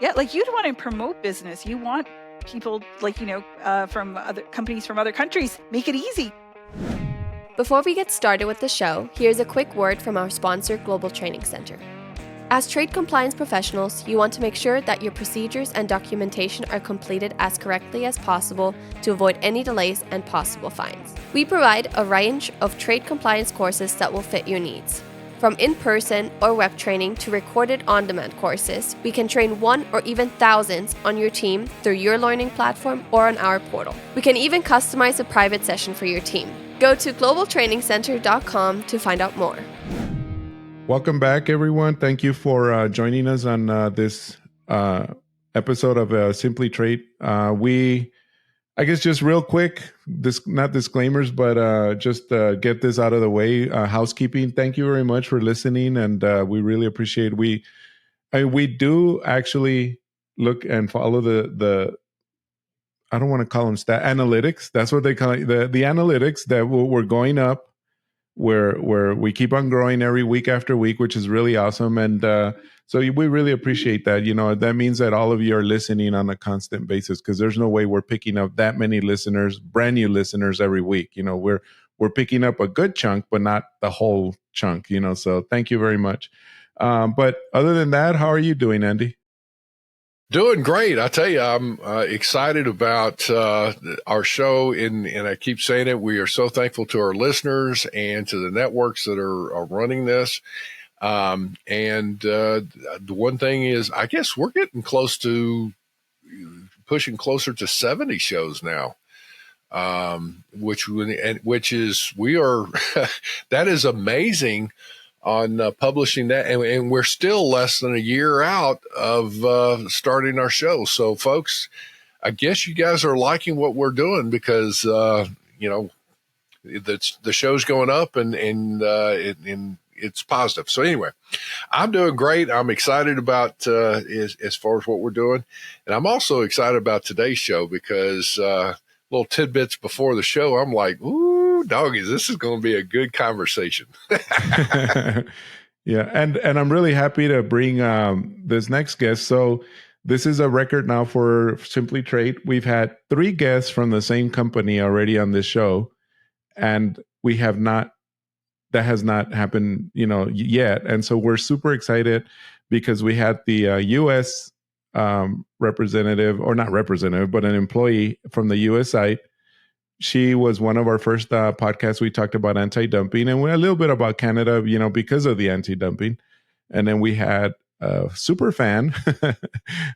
Yeah, like you'd want to promote business. You want people from other companies from other countries. Make it easy. Before we get started with the show, here's a quick word from our sponsor, Global Training Center. As trade compliance professionals, you want to make sure that your procedures and documentation are completed as correctly as possible to avoid any delays and possible fines. We provide a range of trade compliance courses that will fit your needs. From in-person or web training to recorded on-demand courses, we can train one or even thousands on your team through your learning platform or on our portal. We can even customize a private session for your team. Go to globaltrainingcenter.com to find out more. Welcome back, everyone. Thank you for joining us on this episode of Simply Trade. I guess just real quick, not disclaimers, but just get this out of the way. Housekeeping. Thank you very much for listening, and we really appreciate. We do actually look and follow the I don't want to call them analytics. That's what they call it. The analytics that we're going up. Where we keep on growing every week after week, which is really awesome. And so we really appreciate that. You know, that means that all of you are listening on a constant basis, because there's no way we're picking up that many listeners, brand new listeners every week. You know, we're picking up a good chunk, but not the whole chunk, you know, so thank you very much. But other than that, how are you doing, Andy? Doing great. I tell you, I'm excited about our show, and I keep saying it. We are so thankful to our listeners and to the networks that are running this. The one thing is, I guess we're getting pushing closer to 70 shows now, which is that is amazing. On publishing that, and we're still less than a year out of starting our show. So, folks, I guess you guys are liking what we're doing, because the show's going up, and it's positive. So anyway, I'm doing great. I'm excited about as far as what we're doing, and I'm also excited about today's show, because little tidbits before the show, I'm like, ooh, doggies, this is going to be a good conversation. Yeah, and I'm really happy to bring this next guest. So this is a record now for Simply Trade. We've had 3 guests from the same company already on this show, and that has not happened, yet. And so we're super excited, because we had the U.S. Representative, or not representative, but an employee from the U.S. side. She was one of our first podcasts. We talked about anti-dumping, and a little bit about Canada, because of the anti-dumping. And then we had a super fan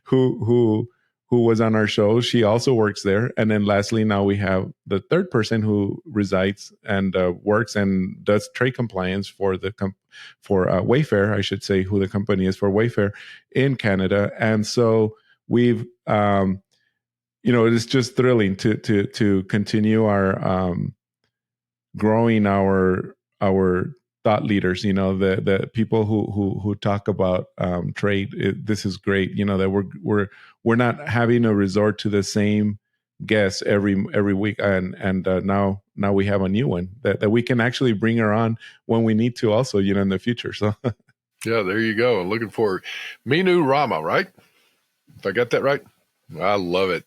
who was on our show. She also works there. And then lastly, now we have the third person who resides and works and does trade compliance for Wayfair, I should say, who the company is for Wayfair in Canada. And so we've it is just thrilling to continue our growing our thought leaders. The people who talk about trade. This is great. That we're not having to resort to the same guests every week, and now we have a new one that we can actually bring her on when we need to. Also, in the future. So yeah, there you go. I'm looking for Meenu Rama, right? If I got that right. I love it.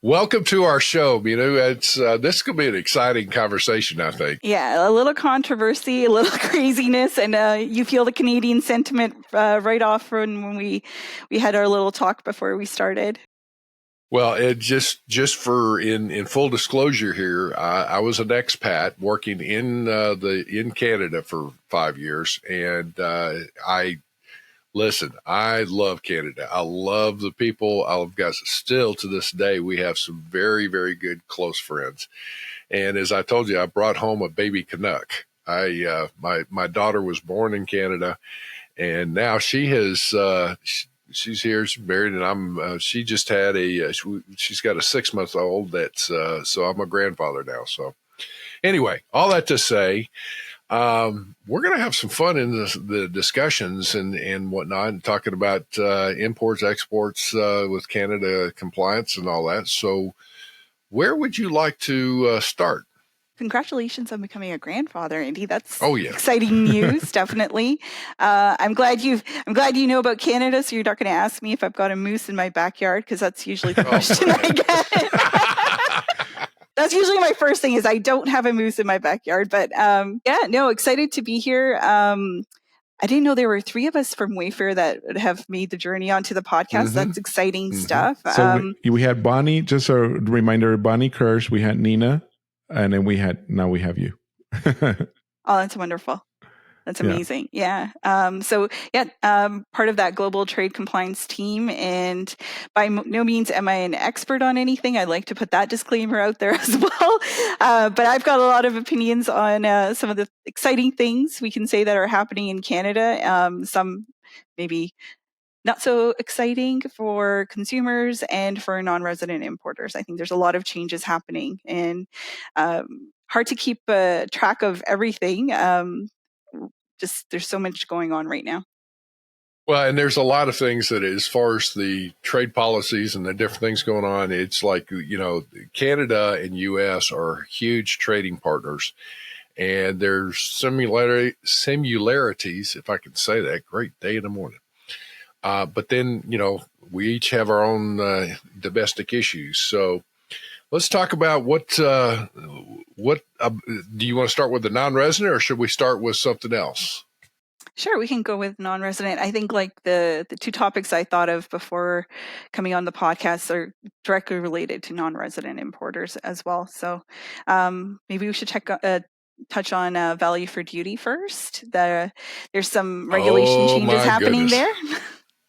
Welcome to our show, Meenu. This could be an exciting conversation, I think. Yeah, a little controversy, a little craziness, and you feel the Canadian sentiment right off when we had our little talk before we started. Well, it just for in full disclosure here, I was an expat working in Canada for 5 years, and Listen, I love Canada. I love the people. I've got, still to this day, we have some very, very good close friends. And as I told you, I brought home a baby Canuck. My daughter was born in Canada, and now she has she's here, she's married, and she just had she's got a 6-month-old so I'm a grandfather now. So anyway, all that to say, we're going to have some fun in the discussions and whatnot, and talking about imports, exports with Canada compliance and all that. So where would you like to start? Congratulations on becoming a grandfather, Andy. That's yeah. exciting news, definitely. I'm glad you know about Canada, so you're not going to ask me if I've got a moose in my backyard, because that's usually the question I get. That's usually my first thing, is I don't have a moose in my backyard. But excited to be here. I didn't know there were 3 of us from Wayfair that have made the journey onto the podcast. That's exciting stuff. So we had Bonnie, just a reminder, Bonnie Kirsch, we had Nina, and then now we have you. Oh, that's wonderful. That's amazing. Yeah. Part of that global trade compliance team. And by no means am I an expert on anything. I like to put that disclaimer out there as well. But I've got a lot of opinions on some of the exciting things we can say that are happening in Canada. Some maybe not so exciting for consumers and for non-resident importers. I think there's a lot of changes happening, and hard to keep track of everything. Just there's so much going on right now. Well, and there's a lot of things that, as far as the trade policies and the different things going on, it's like, Canada and U.S. are huge trading partners, and there's similarities, if I can say that. Great day in the morning. But then, we each have our own domestic issues. So let's talk about what do you want to start with, the non-resident, or should we start with something else? Sure, we can go with non-resident. I think like the 2 topics I thought of before coming on the podcast are directly related to non-resident importers as well. So maybe we should touch on value for duty first. There's some regulation changes happening there.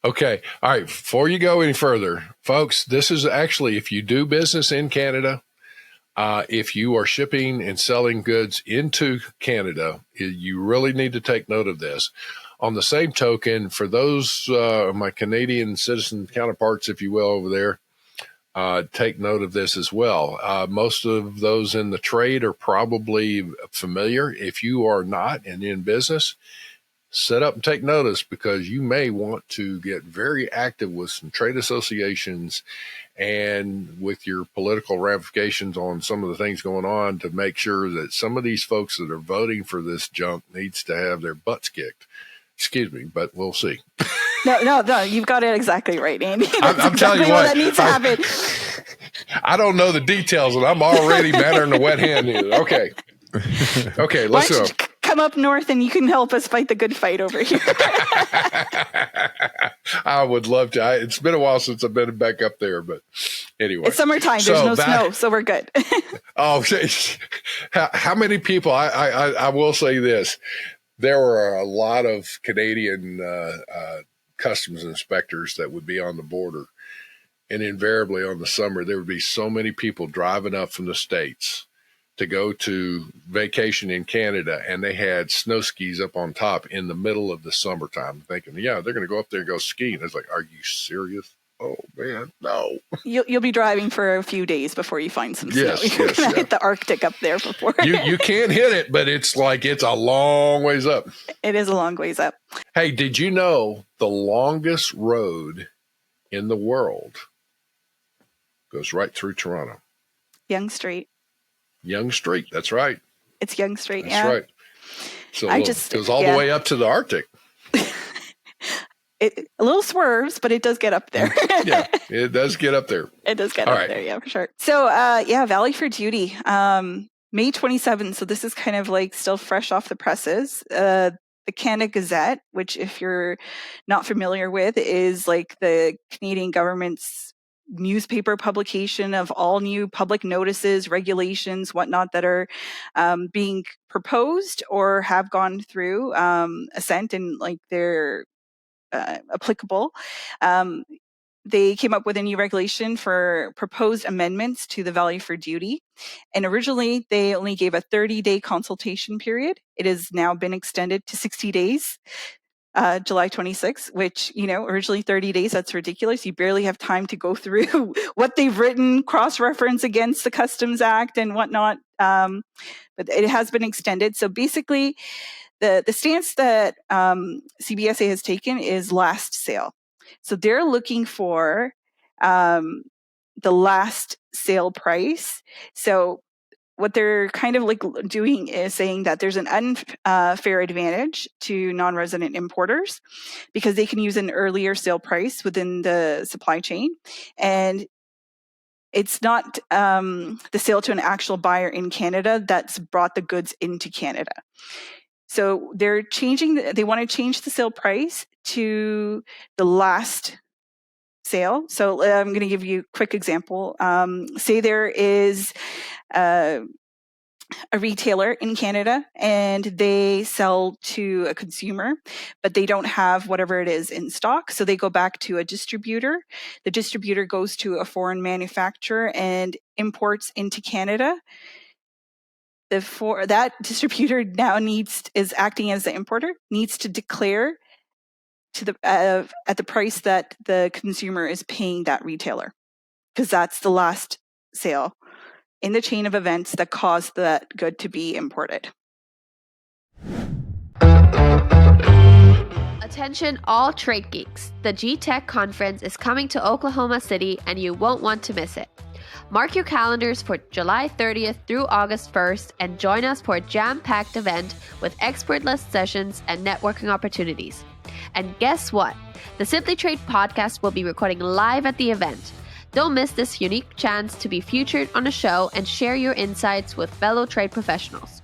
Okay. All right. Before you go any further, folks, this is actually, if you do business in Canada, if you are shipping and selling goods into Canada, you really need to take note of this. On the same token, for those my Canadian citizen counterparts, if you will, over there, take note of this as well. Most of those in the trade are probably familiar. If you are not and in business, set up and take notice, because you may want to get very active with some trade associations and with your political ramifications on some of the things going on, to make sure that some of these folks that are voting for this junk needs to have their butts kicked. Excuse me, but we'll see. No, you've got it exactly right, Andy. I'm telling you what, that needs to happen. I don't know the details, and I'm already madder than a wet hen here. Okay, let's go. Come up north and you can help us fight the good fight over here. I would love to. It's been a while since I've been back up there, but anyway. It's summertime. There's no snow, so we're good. How many people? I will say this. There were a lot of Canadian customs inspectors that would be on the border. And invariably on the summer, there would be so many people driving up from the States to go to vacation in Canada, and they had snow skis up on top in the middle of the summertime, thinking, they're going to go up there and go skiing. It's like, are you serious? Oh man, no. You'll be driving for a few days before you find some snow. Yes, You're gonna hit the Arctic up there before. You can't hit it, but it's a long ways up. It is a long ways up. Hey, did you know the longest road in the world goes right through Toronto? Yonge Street. Yonge Street, that's right. It's Yonge Street, that's right. So it goes all the way up to the Arctic. It a little swerves, but it does get up there. Yeah, it does get up there. It does get up there, yeah, for sure. So, value for duty, May 27th. So this is kind of like still fresh off the presses. The Canada Gazette, which if you're not familiar with, is like the Canadian government's newspaper publication of all new public notices, regulations, whatnot that are being proposed or have gone through assent and like they're applicable. They came up with a new regulation for proposed amendments to the value for duty. And originally, they only gave a 30-day consultation period. It has now been extended to 60 days. July 26th, which, originally 30 days, that's ridiculous. You barely have time to go through what they've written, cross-reference against the Customs Act and whatnot. But it has been extended. So basically, the stance that CBSA has taken is last sale. So they're looking for the last sale price. So what they're kind of like doing is saying that there's an unfair advantage to non-resident importers because they can use an earlier sale price within the supply chain, and it's not the sale to an actual buyer in Canada that's brought the goods into Canada. So they want to change the sale price to the last sale. So I'm going to give you a quick example. Say there is a retailer in Canada and they sell to a consumer, but they don't have whatever it is in stock. So they go back to a distributor. The distributor goes to a foreign manufacturer and imports into Canada. That distributor now is acting as the importer, needs to declare to the at the price that the consumer is paying that retailer, because that's the last sale in the chain of events that caused that good to be imported. Attention all trade geeks. The G-Tech conference is coming to Oklahoma City and you won't want to miss it. Mark your calendars for July 30th through August 1st and join us for a jam-packed event with expert-less sessions and networking opportunities. And guess what? The Simply Trade podcast will be recording live at the event. Don't miss this unique chance to be featured on a show and share your insights with fellow trade professionals.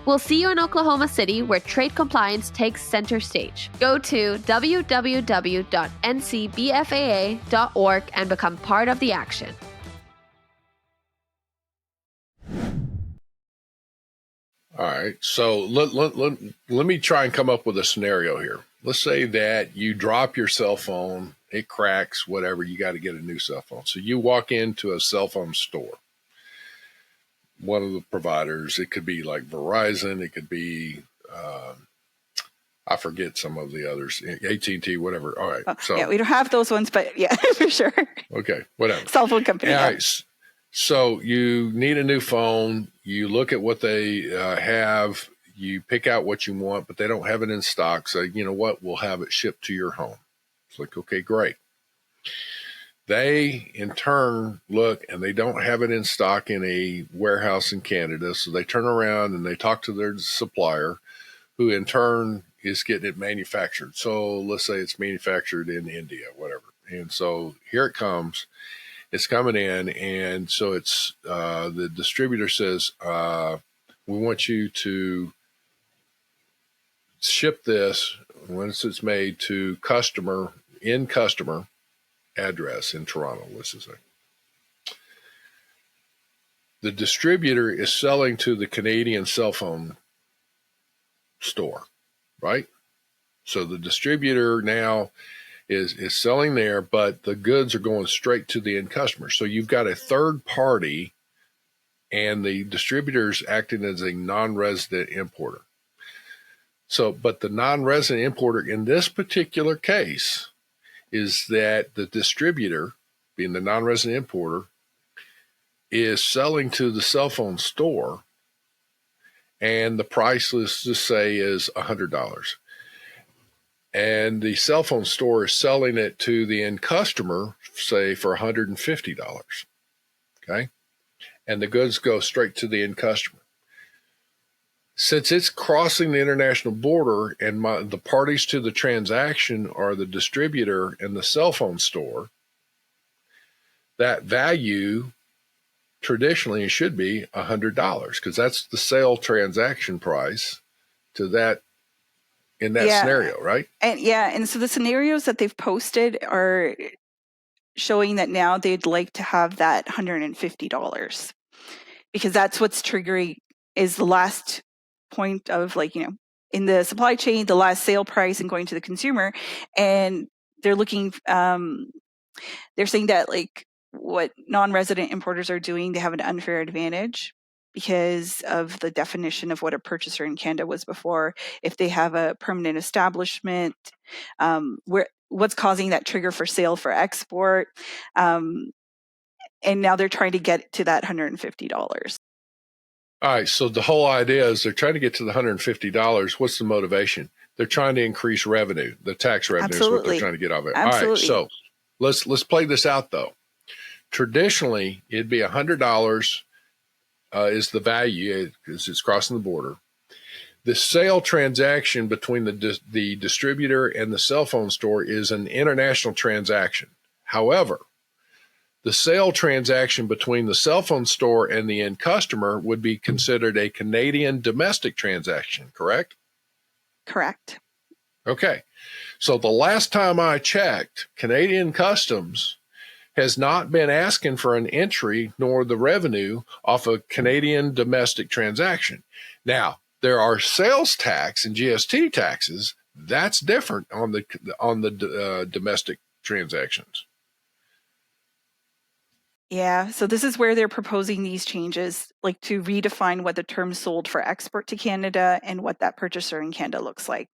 We'll see you in Oklahoma City, where trade compliance takes center stage. Go to www.ncbfaa.org and become part of the action. All right. So let me try and come up with a scenario here. Let's say that you drop your cell phone, it cracks, whatever, you got to get a new cell phone. So you walk into a cell phone store, one of the providers. It could be like Verizon. It could be, I forget some of the others, AT&T, whatever. All right. So yeah, we don't have those ones, but yeah, for sure. Okay, whatever. Cell phone company. All yeah. right. So you need a new phone. You look at what they have. You pick out what you want, but they don't have it in stock. So you know what? We'll have it shipped to your home. It's like, okay, great. They, in turn, look, and they don't have it in stock in a warehouse in Canada. So they turn around and they talk to their supplier, who in turn is getting it manufactured. So let's say it's manufactured in India, whatever. And so here it comes. It's coming in. And so it's the distributor says, we want you to ship this once it's made to customer address in Toronto, let's just say. The distributor is selling to the Canadian cell phone store, right? So the distributor now is selling there, but the goods are going straight to the end customer. So you've got a third party, and the distributor's acting as a non-resident importer. So, but the non-resident importer in this particular case is that the distributor, being the non-resident importer, is selling to the cell phone store, and the price, let's just say, is $100. And the cell phone store is selling it to the end customer, say, for $150. Okay? And the goods go straight to the end customer. Since it's crossing the international border and the parties to the transaction are the distributor and the cell phone store, that value traditionally should be $100, because that's the sale transaction price to that in that scenario, right? And so the scenarios that they've posted are showing that now they'd like to have that $150, because that's what's triggering is the last point of, like, you know, in the supply chain, the last sale price and going to the consumer. And they're looking, they're saying that, like, what non-resident importers are doing, they have an unfair advantage because of the definition of what a purchaser in Canada was before. If they have a permanent establishment, what's causing that trigger for sale for export, and now they're trying to get to that $150. All right, so the whole idea is they're trying to get to the $150. What's the motivation? They're trying to increase revenue. The tax revenue is what they're trying to get out of it. Absolutely. All right, so let's play this out, though. Traditionally, it'd be $100 is the value because it's crossing the border. The sale transaction between the distributor and the cell phone store is an international transaction. However, the sale transaction between the cell phone store and the end customer would be considered a Canadian domestic transaction, correct? Correct. Okay. So the last time I checked, Canadian Customs has not been asking for an entry nor the revenue off a Canadian domestic transaction. Now, there are sales tax and GST taxes. That's different on the domestic transactions. Yeah, so this is where they're proposing these changes, like to redefine what the term sold for export to Canada and what that purchaser in Canada looks like.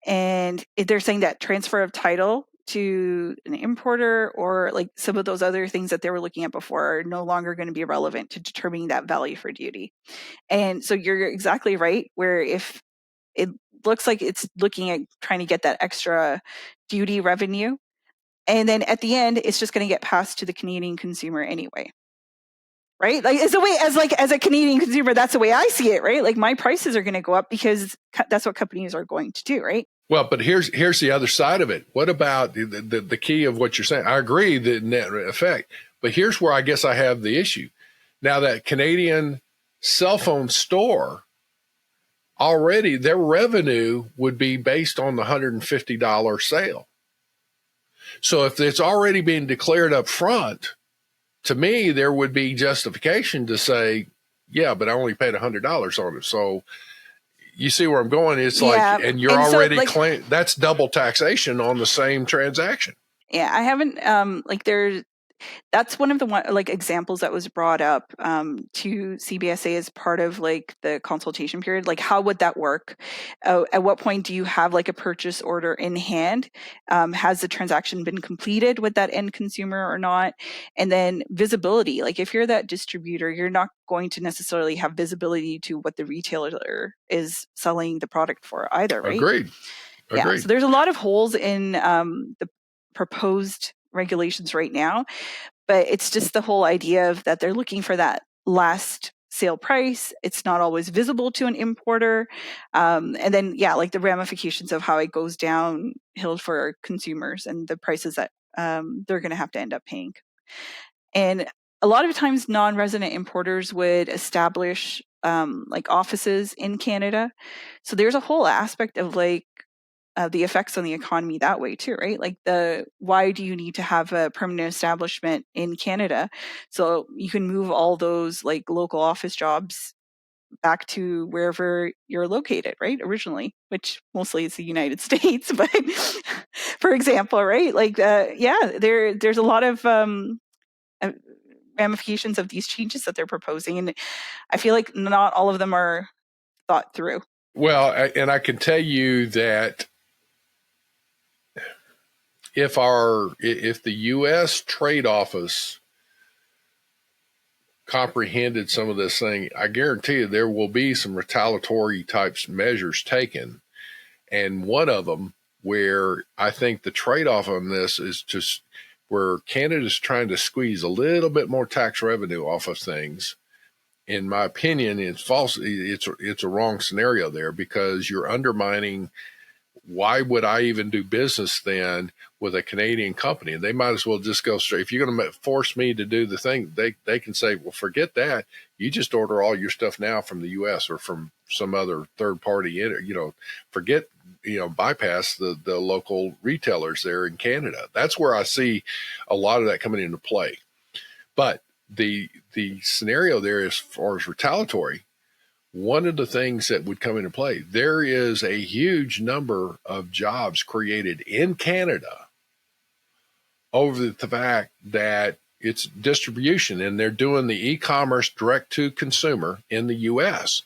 And they're saying that transfer of title to an importer or like some of those other things that they were looking at before are no longer going to be relevant to determining that value for duty. And so you're exactly right, where if it looks like it's looking at trying to get that extra duty revenue, and then at the end, it's just going to get passed to the Canadian consumer anyway. Right? Like as a way, as a Canadian consumer, that's the way I see it, right? Like my prices are going to go up because that's what companies are going to do, right? Well, but here's the other side of it. What about the key of what you're saying? I agree, the net effect, but here's where I guess I have the issue. Now that Canadian cell phone store, already their revenue would be based on the $150 sale. So if it's already being declared up front, to me, there would be justification to say, yeah, but I only paid $100 on it. So you see where I'm going? It's like, and you're already claiming that's double taxation on the same transaction. Yeah, I haven't that's one of the examples that was brought up to CBSA as part of like the consultation period. Like, how would that work? At what point do you have like a purchase order in hand? Has the transaction been completed with that end consumer or not? And then visibility. Like, if you're that distributor, you're not going to necessarily have visibility to what the retailer is selling the product for either, right? Agreed. Yeah. So there's a lot of holes in the proposed regulations right now. But it's just the whole idea of that they're looking for that last sale price. It's not always visible to an importer. And then, like the ramifications of how it goes downhill for consumers and the prices that they're going to have to end up paying. And a lot of times non-resident importers would establish like offices in Canada. So there's a whole aspect of like the effects on the economy that way too, right? Like why do you need to have a permanent establishment in Canada? So you can move all those like local office jobs back to wherever you're located, right? Originally, which mostly is the United States, but for example, right? Like, there's a lot of ramifications of these changes that they're proposing. And I feel like not all of them are thought through. Well, and I can tell you that if the U.S. Trade Office comprehended some of this thing, I guarantee you there will be some retaliatory types measures taken. And one of them, where I think the trade-off on this is just where Canada's trying to squeeze a little bit more tax revenue off of things. In my opinion, it's false. It's a wrong scenario there, because you're undermining. Why would I even do business then with a Canadian company? They might as well just go straight. If you're going to force me to do the thing, they can say, well, forget that. You just order all your stuff now from the U.S. or from some other third party. Forget, bypass the local retailers there in Canada. That's where I see a lot of that coming into play. But the scenario there, as far as retaliatory, one of the things that would come into play, there is a huge number of jobs created in Canada over the fact that it's distribution, and they're doing the e-commerce direct to consumer in the U.S.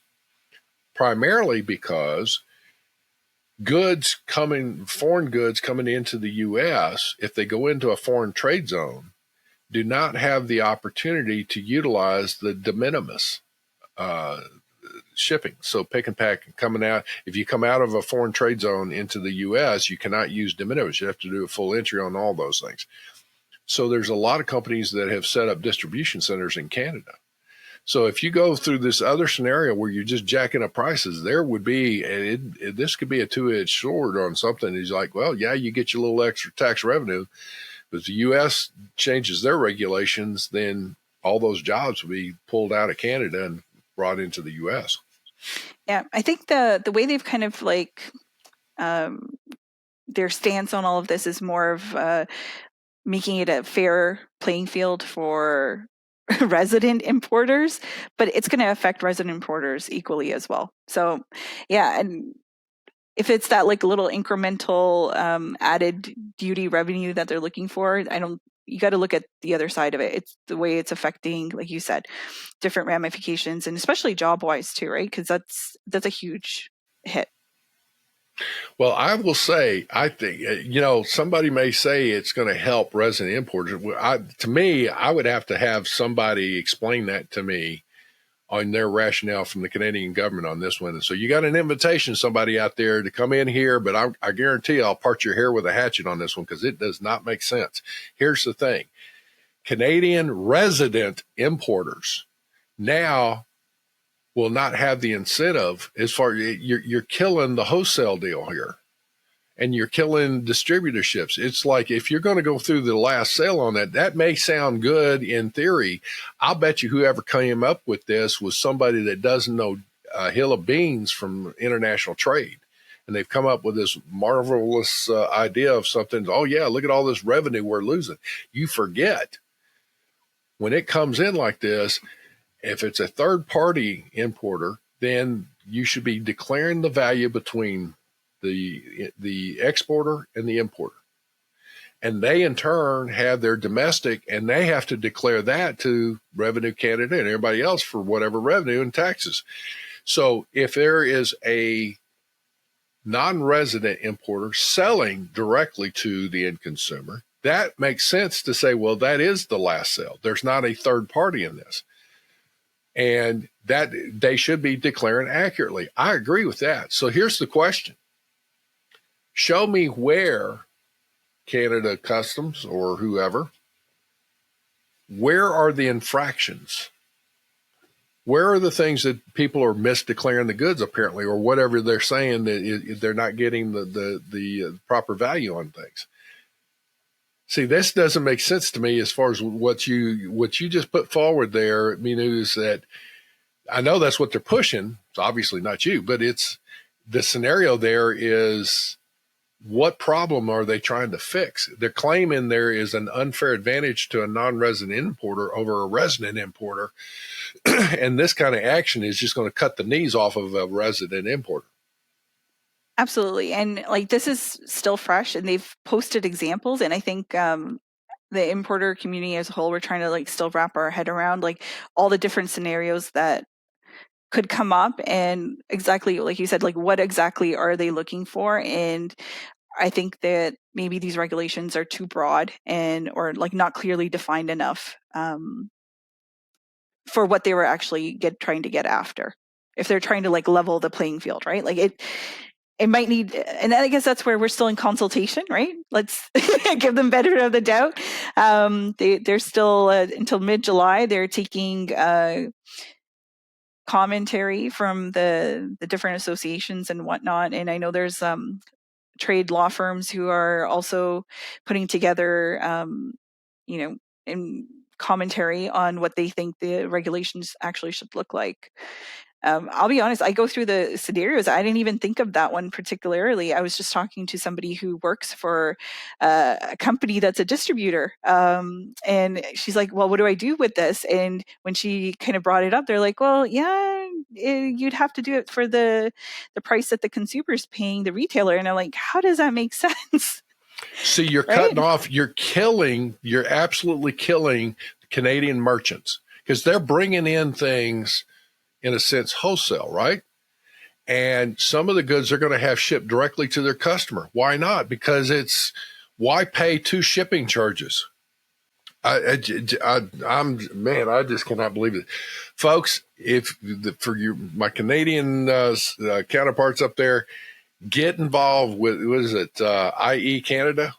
primarily because foreign goods coming into the U.S., if they go into a foreign trade zone, do not have the opportunity to utilize the de minimis shipping. So pick and pack coming out. If you come out of a foreign trade zone into the U.S., you cannot use de minimis. You have to do a full entry on all those things. So there's a lot of companies that have set up distribution centers in Canada. So if you go through this other scenario where you're just jacking up prices, there would be, this could be a two-edged sword on something. He's like, well, yeah, you get your little extra tax revenue, but if the U.S. changes their regulations, then all those jobs will be pulled out of Canada and brought into the U.S. Yeah, I think the way they've kind of like their stance on all of this is more of making it a fair playing field for resident importers, but it's going to affect resident importers equally as well. So, yeah, and if it's that like little incremental added duty revenue that they're looking for, you got to look at the other side of it. It's the way it's affecting, like you said, different ramifications, and especially job wise too, right? Because that's a huge hit. Well, I will say, I think, somebody may say it's going to help resident importers. To me, I would have to have somebody explain that to me on their rationale from the Canadian government on this one. And so you got an invitation, somebody out there, to come in here, but I guarantee I'll part your hair with a hatchet on this one because it does not make sense. Here's the thing. Canadian resident importers now will not have the incentive as far you're killing the wholesale deal here, and you're killing distributorships. It's like if you're going to go through the last sale on that may sound good in theory. I'll bet you whoever came up with this was somebody that doesn't know a hill of beans from international trade. And they've come up with this marvelous idea of something. Oh, yeah, look at all this revenue we're losing. You forget when it comes in like this, if it's a third-party importer, then you should be declaring the value between the exporter and the importer. And they, in turn, have their domestic, and they have to declare that to Revenue Canada and everybody else for whatever revenue and taxes. So if there is a non-resident importer selling directly to the end consumer, that makes sense to say, well, that is the last sale. There's not a third party in this. And that they should be declaring accurately. I agree with that. So here's the question. Show me where Canada Customs or whoever, where are the infractions? Where are the things that people are misdeclaring the goods apparently, or whatever they're saying that they're not getting the proper value on things? See, this doesn't make sense to me as far as what you just put forward there, Meenu, is that I know that's what they're pushing. It's obviously not you, but it's the scenario there is what problem are they trying to fix? They're claiming there is an unfair advantage to a non-resident importer over a resident importer. And this kind of action is just going to cut the knees off of a resident importer. Absolutely. And like this is still fresh and they've posted examples. And I think the importer community as a whole, we're trying to like still wrap our head around like all the different scenarios that could come up and exactly like you said, like what exactly are they looking for? And I think that maybe these regulations are too broad and or like not clearly defined enough for what they were actually trying to get after. If they're trying to like level the playing field, right? Like it might need, and I guess that's where we're still in consultation, right? Let's give them benefit of the doubt. They're still until mid-July. They're taking commentary from the different associations and whatnot. And I know there's trade law firms who are also putting together, in commentary on what they think the regulations actually should look like. I'll be honest, I go through the scenarios. I didn't even think of that one particularly. I was just talking to somebody who works for a company that's a distributor. And she's like, well, what do I do with this? And when she kind of brought it up, they're like, well, yeah, you'd have to do it for the price that the consumer's paying the retailer. And I'm like, how does that make sense? See, you're cutting off, you're absolutely killing Canadian merchants because they're bringing in things in a sense, wholesale, right? And some of the goods are going to have shipped directly to their customer. Why not? Because why pay two shipping charges? I just cannot believe it. Folks, my Canadian counterparts up there, get involved with, what is it, IE Canada?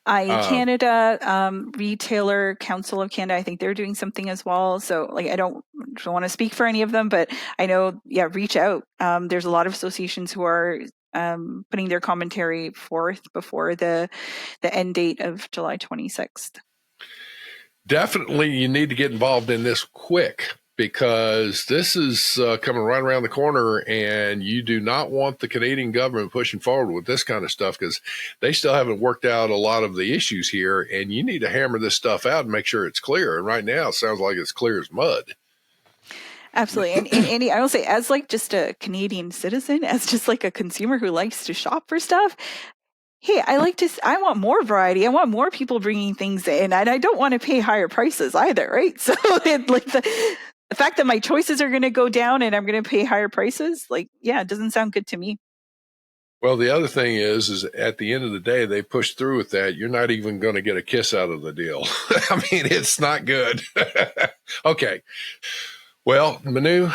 Canada, Retailer Council of Canada, I think they're doing something as well. So like, I don't want to speak for any of them, but I know, reach out. There's a lot of associations who are putting their commentary forth before the end date of July 26th. Definitely, you need to get involved in this quick, because this is coming right around the corner, and you do not want the Canadian government pushing forward with this kind of stuff, because they still haven't worked out a lot of the issues here, and you need to hammer this stuff out and make sure it's clear. And right now, it sounds like it's clear as mud. Absolutely. And Andy, I will say, as like just a Canadian citizen, as just like a consumer who likes to shop for stuff, hey, I want more variety. I want more people bringing things in, and I don't want to pay higher prices either, right? So like the fact that my choices are going to go down and I'm going to pay higher prices, like, it doesn't sound good to me. Well, the other thing is at the end of the day, they push through with that. You're not even going to get a kiss out of the deal. I mean, it's not good. Okay. Well, Meenu,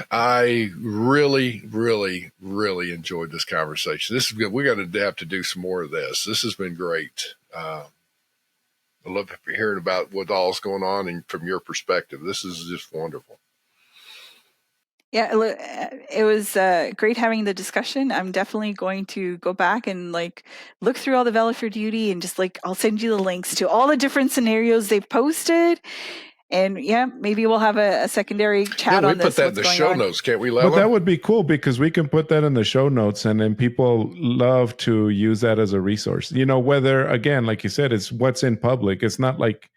I really, really, really enjoyed this conversation. This is good. We're going to have to do some more of this. This has been great. I love hearing about what all's going on and from your perspective. This is just wonderful. Yeah, it was great having the discussion. I'm definitely going to go back and like look through all the valid for duty, and just like, I'll send you the links to all the different scenarios they've posted. And maybe we'll have a secondary chat on this. We put that in the show notes, can't we, Lalo? But that would be cool, because we can put that in the show notes, and then people love to use that as a resource. Whether, again, like you said, it's what's in public. It's not like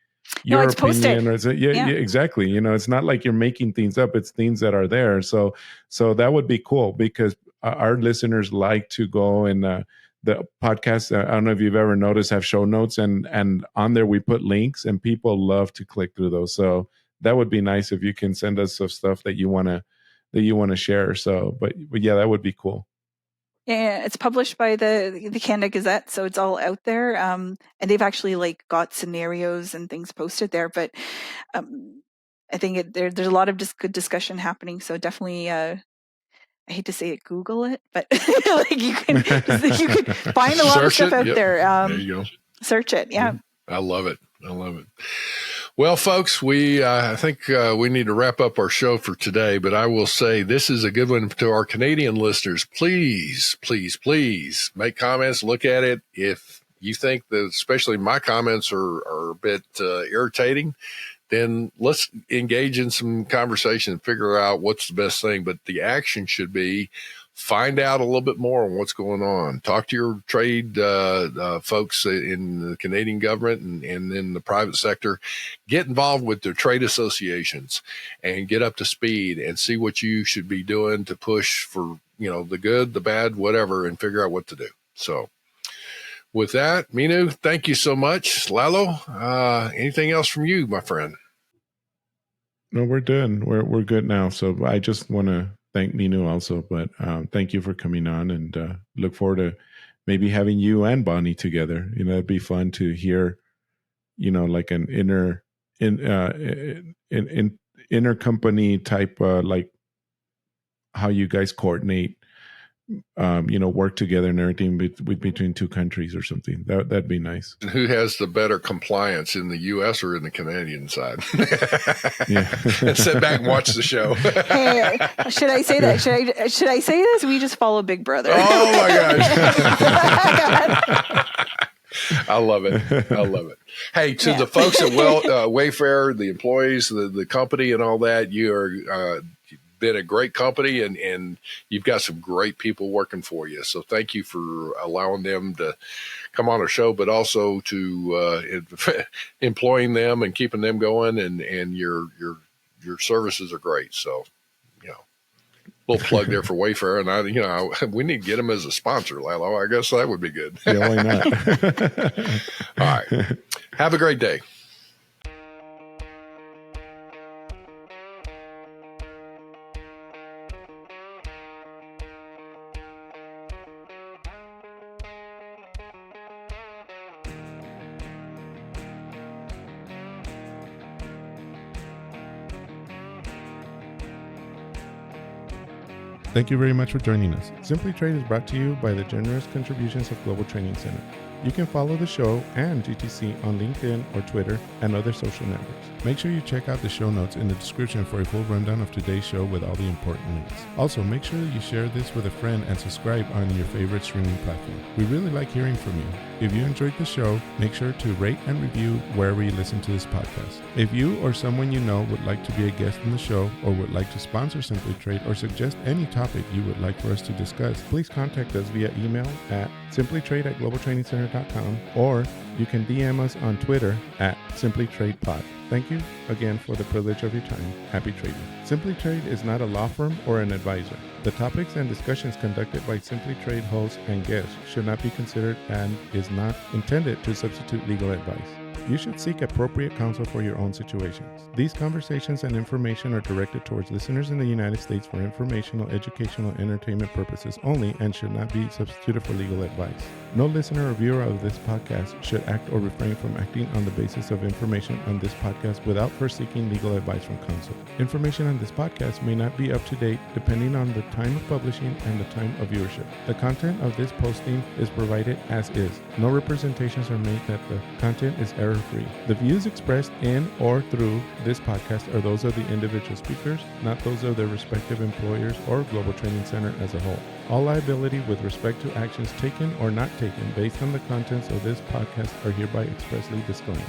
your opinion, or exactly. It's not like you're making things up. It's things that are there. So that would be cool, because our listeners like to go and the podcast, I don't know if you've ever noticed, have show notes, and on there we put links, and people love to click through those. So that would be nice if you can send us some stuff that you want to share. So, but yeah, that would be cool. Yeah, it's published by the Canada Gazette, so it's all out there. And they've actually like got scenarios and things posted there. But I think there's a lot of just good discussion happening. So definitely. I hate to say it, Google it, but like you can find a lot of stuff out there. There you go. Search it. Yeah. I love it. Well, folks, I think we need to wrap up our show for today, but I will say this is a good one to our Canadian listeners. Please, please, please make comments, look at it. If you think that especially my comments are a bit irritating, then let's engage in some conversation and figure out what's the best thing. But the action should be find out a little bit more on what's going on. Talk to your trade folks in the Canadian government and in the private sector. Get involved with their trade associations and get up to speed and see what you should be doing to push for, the good, the bad, whatever, and figure out what to do. So with that, Meenu, thank you so much. Lalo, anything else from you, my friend? No, we're done. We're good now. So I just want to thank Meenu also, but thank you for coming on, and look forward to maybe having you and Bonnie together. It'd be fun to hear, like an inner company type, like how you guys coordinate, work together and everything between two countries or something. That'd be nice. And who has the better compliance, in the U.S. or in the Canadian side? Yeah. And sit back and watch the show. Hey, should I say that? Should I say this? We just follow Big Brother. Oh my gosh. I love it. Hey, to the folks at Wayfair, the employees, the company, and all that, you are been a great company, and you've got some great people working for you. So thank you for allowing them to come on our show, but also to employing them and keeping them going. And your services are great. So, little plug there for Wayfair, and we need to get them as a sponsor, Lalo. I guess that would be good. Yeah, why not? All right. Have a great day. Thank you very much for joining us. Simply Trade is brought to you by the generous contributions of Global Training Center. You can follow the show and GTC on LinkedIn or Twitter and other social networks. Make sure you check out the show notes in the description for a full rundown of today's show with all the important links. Also, make sure that you share this with a friend and subscribe on your favorite streaming platform. We really like hearing from you. If you enjoyed the show, make sure to rate and review wherever you listen to this podcast. If you or someone you know would like to be a guest in the show or would like to sponsor Simply Trade or suggest any topic you would like for us to discuss, please contact us via email at simplytrade@globaltrainingcenter.com, or you can DM us on Twitter at simplytradepod. Thank you again for the privilege of your time. Happy trading. Simply Trade is not a law firm or an advisor. The topics and discussions conducted by Simply Trade hosts and guests should not be considered and is not intended to substitute legal advice. You should seek appropriate counsel for your own situations. These conversations and information are directed towards listeners in the United States for informational, educational, and entertainment purposes only and should not be substituted for legal advice. No listener or viewer of this podcast should act or refrain from acting on the basis of information on this podcast without first seeking legal advice from counsel. Information on this podcast may not be up to date depending on the time of publishing and the time of viewership. The content of this posting is provided as is. No representations are made that the content is error-free. The views expressed in or through this podcast are those of the individual speakers, not those of their respective employers or Global Training Center as a whole. All liability with respect to actions taken or not taken based on the contents of this podcast are hereby expressly disclaimed.